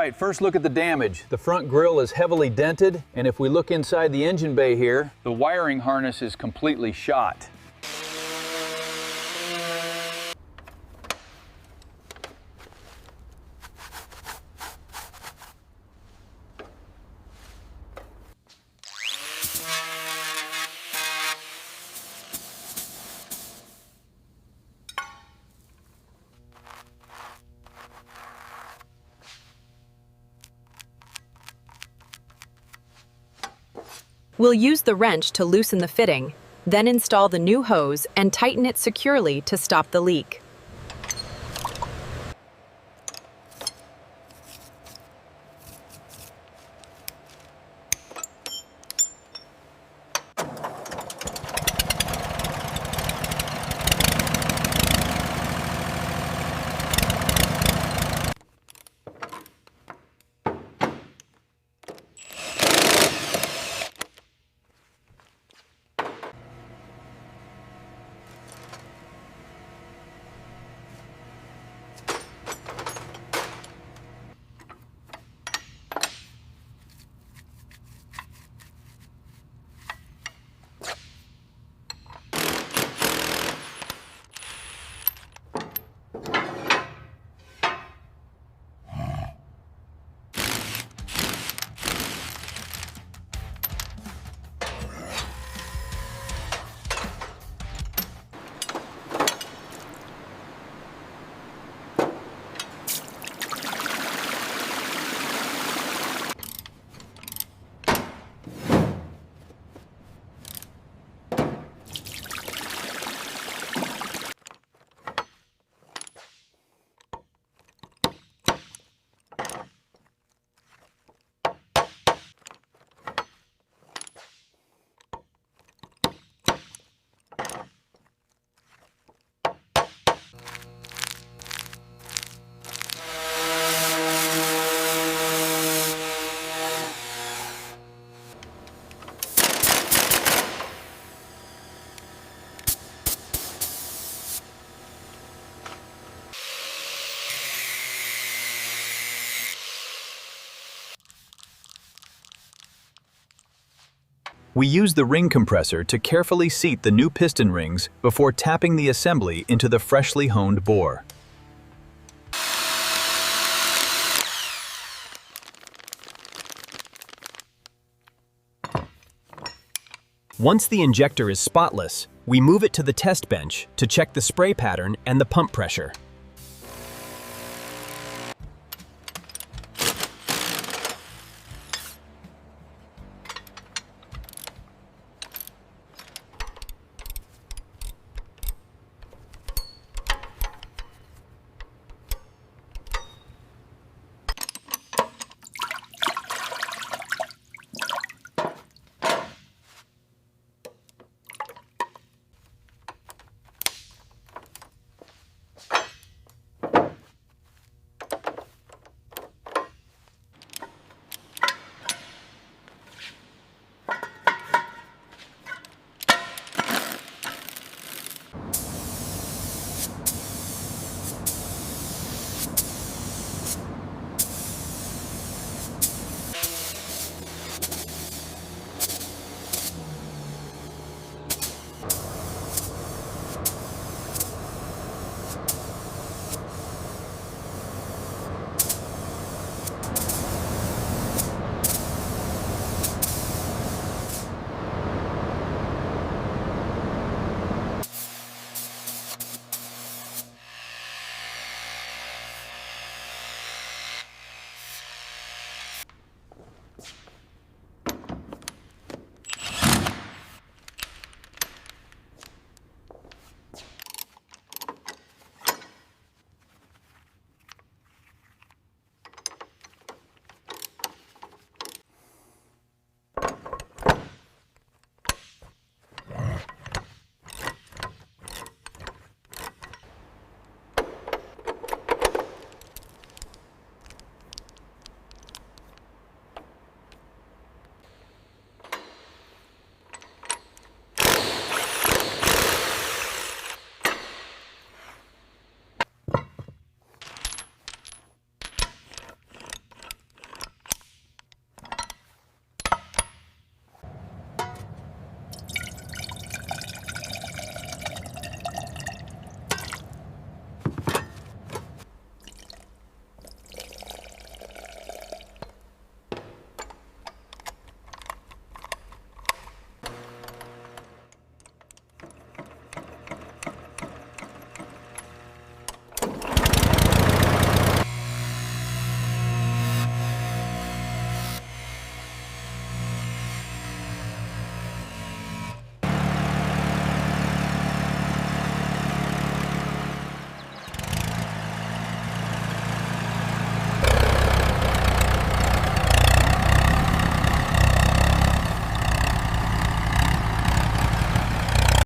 right, first look at the damage. The front grille is heavily dented, and if we look inside the engine bay here, the wiring harness is completely shot. We'll use the wrench to loosen the fitting, then install the new hose and tighten it securely to stop the leak. We use the ring compressor to carefully seat the new piston rings before tapping the assembly into the freshly honed bore. Once the injector is spotless, we move it to the test bench to check the spray pattern and the pump pressure.